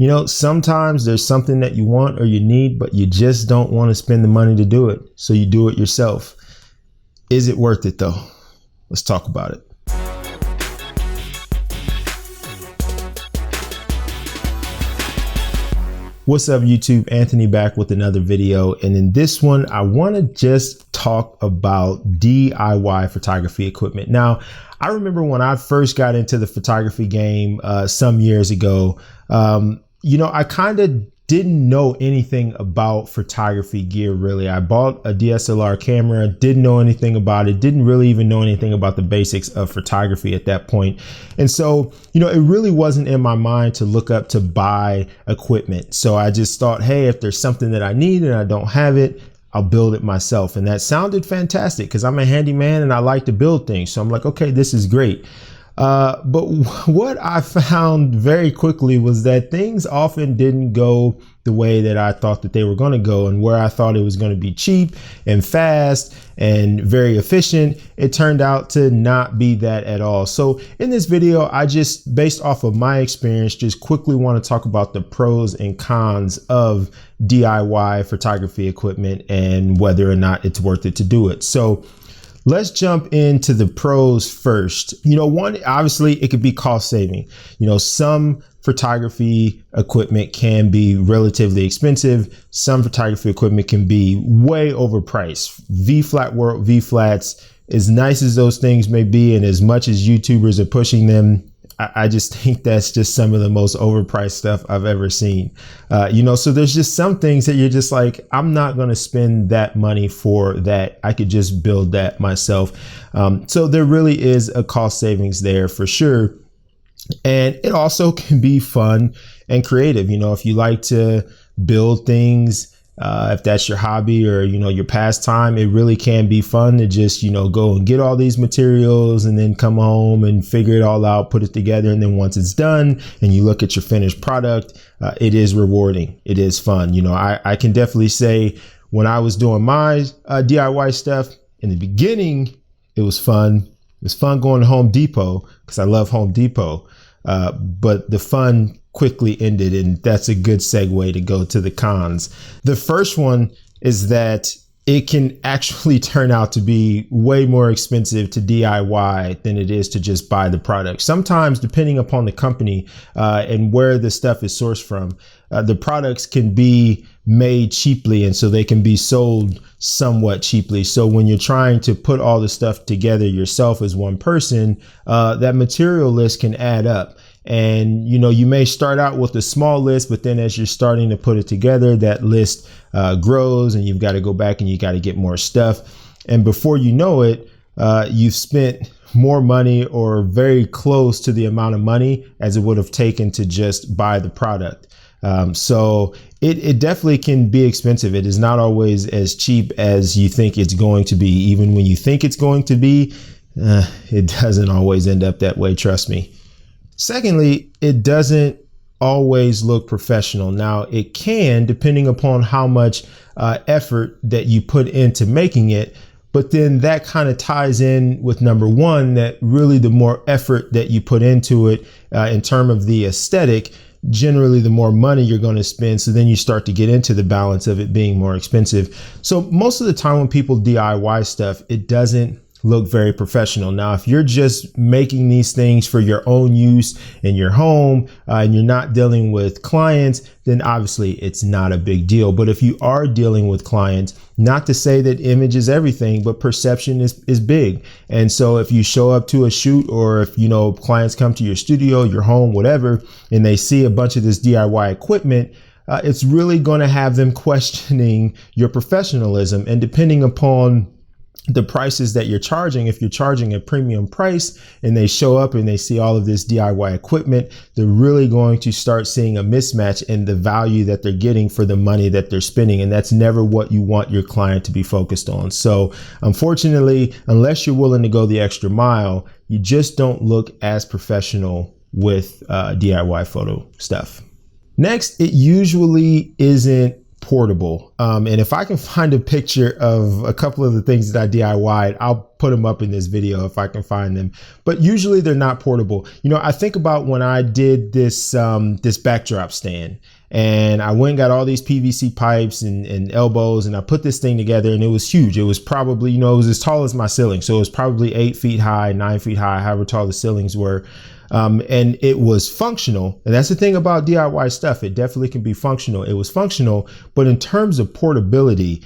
You know, sometimes there's something that you want or you need, but you just don't want to spend the money to do it. So you do it yourself. Is it worth it though? Let's talk about it. What's up, YouTube? Anthony back with another video. And in this one, I want to just talk about DIY photography equipment. Now, I remember when I first got into the photography game some years ago, I kind of didn't know anything about photography gear, really. I bought a DSLR camera, didn't know anything about it, didn't really even know anything about the basics of photography at that point. And so, it really wasn't in my mind to look up to buy equipment. So I just thought, hey, if there's something that I need and I don't have it, I'll build it myself. And that sounded fantastic because I'm a handyman and I like to build things. So I'm like, okay, this is great. But what I found very quickly was that things often didn't go the way that I thought that they were going to go, and where I thought it was going to be cheap and fast and very efficient, it turned out to not be that at all. So in this video, I just, based off of my experience, just quickly want to talk about the pros and cons of DIY photography equipment and whether or not it's worth it to do it. So let's jump into the pros first. One, obviously it could be cost saving. Some photography equipment can be relatively expensive. Some photography equipment can be way overpriced. V-flats, as nice as those things may be, and as much as YouTubers are pushing them, I just think that's just some of the most overpriced stuff I've ever seen. So there's just some things that you're just like, I'm not going to spend that money for that. I could just build that myself. So there really is a cost savings there for sure. And it also can be fun and creative. If you like to build things, if that's your hobby or, your pastime, it really can be fun to just, go and get all these materials and then come home and figure it all out, put it together. And then once it's done and you look at your finished product, it is rewarding. It is fun. I can definitely say when I was doing my DIY stuff in the beginning, it was fun. It was fun going to Home Depot because I love Home Depot. But the fun quickly ended, and that's a good segue to go to the cons. The first one is that it can actually turn out to be way more expensive to DIY than it is to just buy the product. Sometimes, depending upon the company and where the stuff is sourced from, the products can be made cheaply, and so they can be sold somewhat cheaply. So when you're trying to put all the stuff together yourself as one person, that material list can add up. And, you may start out with a small list, but then as you're starting to put it together, that list grows and you've got to go back and you got to get more stuff. And before you know it, you've spent more money or very close to the amount of money as it would have taken to just buy the product. So it definitely can be expensive. It is not always as cheap as you think it's going to be. Even when you think it's going to be, it doesn't always end up that way. Trust me. Secondly, it doesn't always look professional. Now, it can, depending upon how much effort that you put into making it. But then that kind of ties in with number one, that really the more effort that you put into it in terms of the aesthetic, generally the more money you're going to spend. So then you start to get into the balance of it being more expensive. So most of the time when people DIY stuff, it doesn't look very professional. Now, if you're just making these things for your own use in your home and you're not dealing with clients, then obviously it's not a big deal. But if you are dealing with clients, not to say that image is everything, but perception is big. And so if you show up to a shoot, or if, clients come to your studio, your home, whatever, and they see a bunch of this DIY equipment, it's really going to have them questioning your professionalism. And depending upon the prices that you're charging, if you're charging a premium price and they show up and they see all of this DIY equipment, they're really going to start seeing a mismatch in the value that they're getting for the money that they're spending. And that's never what you want your client to be focused on. So unfortunately, unless you're willing to go the extra mile, you just don't look as professional with DIY photo stuff. Next, it usually isn't portable. And if I can find a picture of a couple of the things that I DIY'd, I'll put them up in this video if I can find them. But usually they're not portable. You know, I think about when I did this this backdrop stand, and I went and got all these PVC pipes and elbows, and I put this thing together, and it was huge. It was probably, you know, it was as tall as my ceiling. So it was probably 8 feet high, 9 feet high, however tall the ceilings were. And it was functional. And that's the thing about DIY stuff. It definitely can be functional. It was functional, but in terms of portability,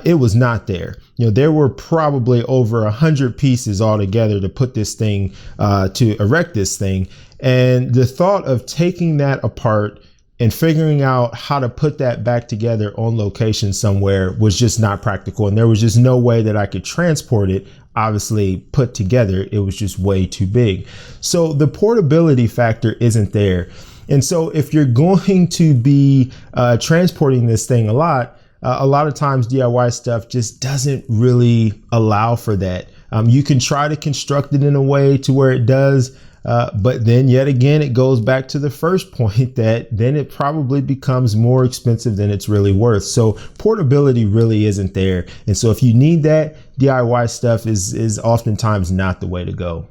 it was not there. You know, there were probably over 100 pieces altogether to put this thing, to erect this thing. And the thought of taking that apart and figuring out how to put that back together on location somewhere was just not practical. And there was just no way that I could transport it, obviously put together. It was just way too big. So the portability factor isn't there. And so if you're going to be transporting this thing a lot of times DIY stuff just doesn't really allow for that. You can try to construct it in a way to where it does, but then yet again, it goes back to the first point that then it probably becomes more expensive than it's really worth. So portability really isn't there. And so if you need that, DIY stuff is oftentimes not the way to go.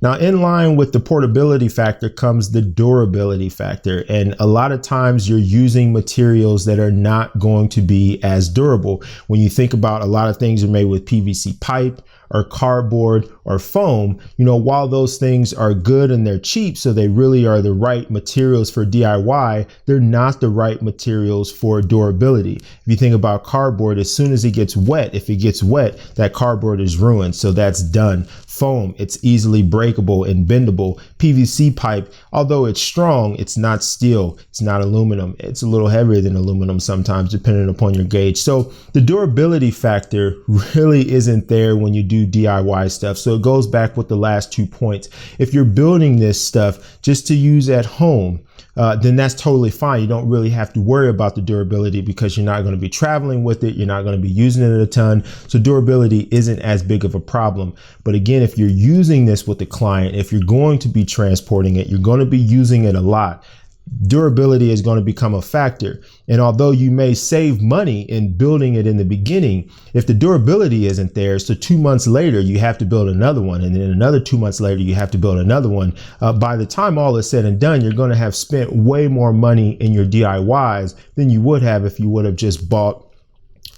Now, in line with the portability factor comes the durability factor. And a lot of times you're using materials that are not going to be as durable. When you think about a lot of things are made with PVC pipe or cardboard or foam, you know, while those things are good and they're cheap, so they really are the right materials for DIY, they're not the right materials for durability. If you think about cardboard, as soon as it gets wet, if it gets wet, that cardboard is ruined. So that's done. Foam, it's easily breakable and bendable. PVC pipe, although it's strong, it's not steel, it's not aluminum. It's a little heavier than aluminum sometimes, depending upon your gauge. So the durability factor really isn't there when you do DIY stuff. So it goes back with the last 2 points. If you're building this stuff just to use at home, then that's totally fine. You don't really have to worry about the durability because you're not going to be traveling with it. You're not going to be using it a ton. So durability isn't as big of a problem. But again, if you're using this with the client, if you're going to be transporting it, you're going to be using it a lot. Durability is going to become a factor. And although you may save money in building it in the beginning, if the durability isn't there, so 2 months later, you have to build another one. And then another 2 months later, you have to build another one. By the time all is said and done, you're going to have spent way more money in your DIYs than you would have if you would have just bought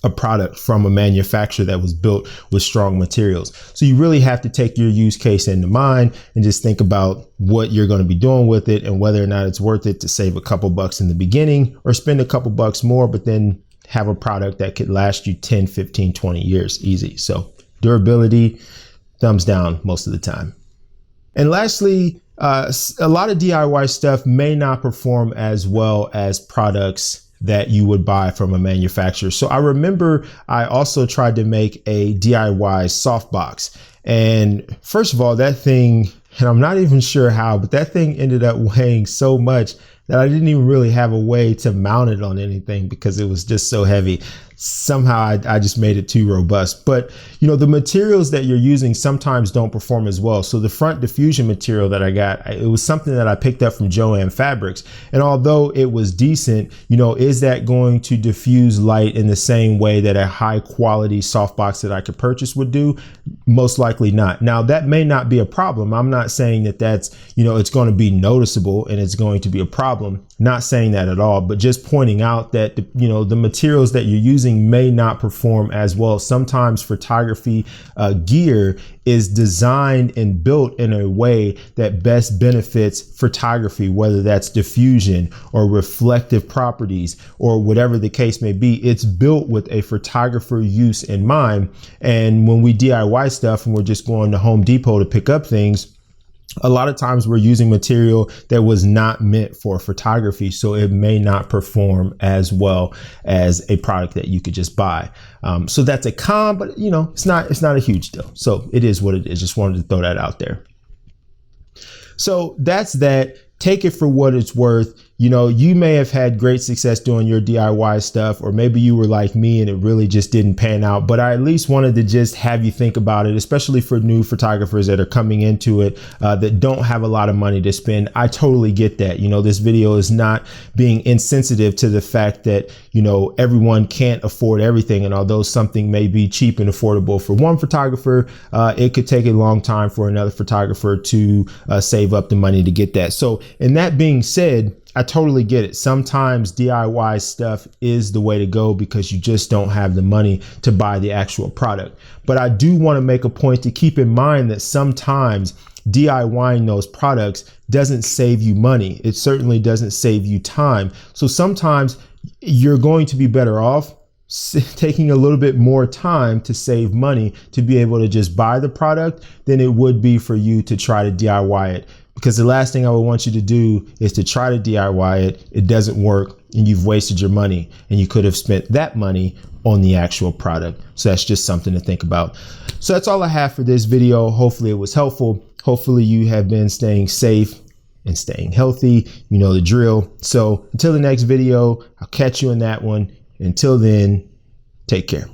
a product from a manufacturer that was built with strong materials. So you really have to take your use case into mind and just think about what you're going to be doing with it and whether or not it's worth it to save a couple bucks in the beginning or spend a couple bucks more, but then have a product that could last you 10, 15, 20 years easy. So durability, thumbs down most of the time. And lastly, a lot of DIY stuff may not perform as well as products that you would buy from a manufacturer. So I remember I also tried to make a DIY softbox. And first of all, that thing, and I'm not even sure how, but that thing ended up weighing so much that I didn't even really have a way to mount it on anything because it was just so heavy. Somehow I just made it too robust. But, you know, the materials that you're using sometimes don't perform as well. So the front diffusion material that I got, it was something that I picked up from Jo-Ann Fabrics. And although it was decent, you know, is that going to diffuse light in the same way that a high quality softbox that I could purchase would do? Most likely not. Now, that may not be a problem. I'm not saying that that's, you know, it's going to be noticeable and it's going to be a problem. Not saying that at all, but just pointing out that, you know, the materials that you're using may not perform as well. Sometimes photography gear is designed and built in a way that best benefits photography, whether that's diffusion or reflective properties or whatever the case may be. It's built with a photographer use in mind. And when we DIY stuff and we're just going to Home Depot to pick up things, a lot of times we're using material that was not meant for photography, so it may not perform as well as a product that you could just buy. So that's a con, but you know, it's not a huge deal. So it is what it is. Just wanted to throw that out there. So that's that. Take it for what it's worth. you know, you may have had great success doing your DIY stuff, or maybe you were like me and it really just didn't pan out. But I at least wanted to just have you think about it, especially for new photographers that are coming into it, that don't have a lot of money to spend. I totally get that. You know, this video is not being insensitive to the fact that, you know, everyone can't afford everything. And although something may be cheap and affordable for one photographer, it could take a long time for another photographer to save up the money to get that. So, and that being said, I totally get it. Sometimes DIY stuff is the way to go because you just don't have the money to buy the actual product. But I do want to make a point to keep in mind that sometimes DIYing those products doesn't save you money. It certainly doesn't save you time. So sometimes you're going to be better off taking a little bit more time to save money to be able to just buy the product than it would be for you to try to DIY it. Because the last thing I would want you to do is to try to DIY it. It doesn't work and you've wasted your money, and you could have spent that money on the actual product. So that's just something to think about. So that's all I have for this video. Hopefully it was helpful. Hopefully you have been staying safe and staying healthy. You know the drill. So until the next video, I'll catch you in that one. Until then, take care.